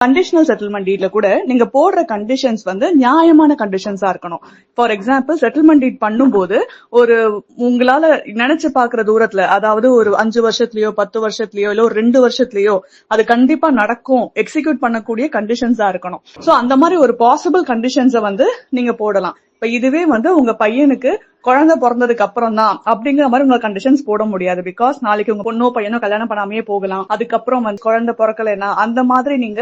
Conditional settlement டீட்ல கூட நீங்க போடுற கண்டிஷன்ஸ் வந்து நியாயமான கண்டிஷன்ஸா இருக்கணும். ஃபார் எக்ஸாம்பிள் செட்டில்மெண்ட் டீட் பண்ணும்போது ஒரு உங்களால நினைச்சு பாக்குற தூரத்துல, அதாவது ஒரு 5 வருஷத்துலயோ 10 வருஷத்துலயோ இல்ல ஒரு 2 வருஷத்துலயோ அது கண்டிப்பா நடக்கும் எக்ஸிக்யூட் பண்ணக்கூடிய கண்டிஷன்ஸா இருக்கணும். சோ அந்த மாதிரி ஒரு பாசிபிள் கண்டிஷன்ஸை வந்து நீங்க போடலாம். இப்ப இதுவே வந்து உங்க பையனுக்கு குழந்தை பிறந்ததுக்கு அப்புறம் தான் அப்படிங்கிற மாதிரி உங்க கண்டிஷன்ஸ் போட முடியாது. பிகாஸ் நாளைக்கு உங்க பொண்ணோ பையனோ கல்யாணம் பண்ணாமே போகலாம். அதுக்கப்புறம் வந்து குழந்தை பிறக்கலைன்னா அந்த மாதிரி நீங்க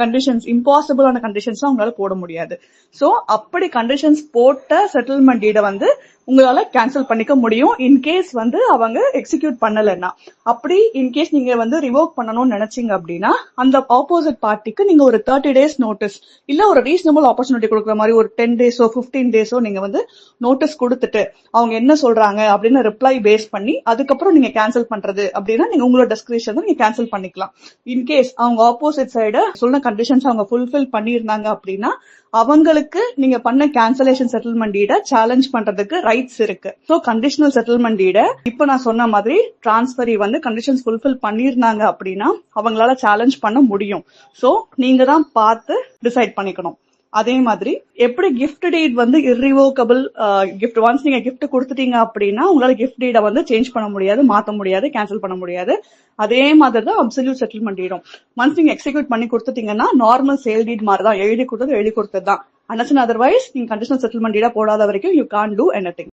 கண்டிஷன்ஸ் இம்பாசிபிளான கண்டிஷன்ஸ் உங்களால போட முடியாது. சோ அப்படி கண்டிஷன்ஸ் போட்ட செட்டில்மெண்ட் டீட வந்து உங்களால கேன்சல் பண்ணிக்க முடியும் இன்கேஸ் வந்து அவங்க எக்ஸிக்யூட் பண்ணலன்னா. அப்படி இன்கேஸ் நீங்க வந்து ரிவோக் பண்ணணும்னு நினைச்சீங்க அப்படின்னா அந்த ஆப்போசிட் பார்ட்டிக்கு நீங்க ஒரு 30 days நோட்டீஸ் இல்ல ஒரு ரீசனபிள் ஆப்பர்ச்சுனிட்டி கொடுக்குற மாதிரி ஒரு 10 days 15 days நீங்க வந்து நோட்டீஸ் கொடுத்துட்டு அவங்க என்ன சொல்றாங்க அப்படின்னு ரிப்ளை பேஸ் பண்ணி அதுக்கப்புறம் நீங்க கேன்சல் பண்றது அப்படின்னா நீங்க உங்களோட டிஸ்கிரிப்ஷன் நீங்க கேன்சல் பண்ணிக்கலாம். இன்கேஸ் அவங்க ஆப்போசிட் சைடு சொன்ன கண்டிஷன்ஸ் அவங்க ஃபுல்ஃபில் பண்ணிருந்தாங்க அப்படின்னா அவங்களுக்கு நீங்க பண்ண கேன்சலேஷன் செட்டில்மெண்ட் டீட சேலஞ்ச் பண்றதுக்கு ரைட்ஸ் இருக்கு. சோ கண்டிஷனல் செட்டில்மெண்ட் டீட இப்ப நான் சொன்ன மாதிரி டிரான்ஸ்பரி வந்து கண்டிஷன்ஸ் ஃபுல்ஃபில் பண்ணிருந்தாங்க அப்படின்னா அவங்களால சேலஞ்ச் பண்ண முடியும். சோ நீங்க தான் பார்த்து டிசைட் பண்ணிக்கணும். அதே மாதிரி எப்படி கிஃப்ட் டீட் வந்து இர்ரிவோக்கபிள் கிஃப்ட், ஒன்ஸ் நீங்க கிஃப்ட் கொடுத்துட்டீங்க அப்படின்னா உங்களால கிஃப்ட் டீட வந்து சேஞ்ச் பண்ண முடியாது, மாத்த முடியாது, கேன்சல் பண்ண முடியாது. அதே மாதிரி தான் அப்சல்யூட் செட்டில்மெண்ட் டீடும். ஒன்ஸ் நீங்க எக்ஸிக்யூட் பண்ணி கொடுத்துட்டீங்கன்னா நார்மல் சேல் டீட் மாதிரி தான், எழுதி கொடுத்தது தான். அண்டர்ஸ்டாண்ட்? அதர்வைஸ் நீங்க கண்டிஷனல் செட்டில்மெண்ட் டீடா போடாத வரைக்கும் யூ கான்ட் டூ எனிதிங்.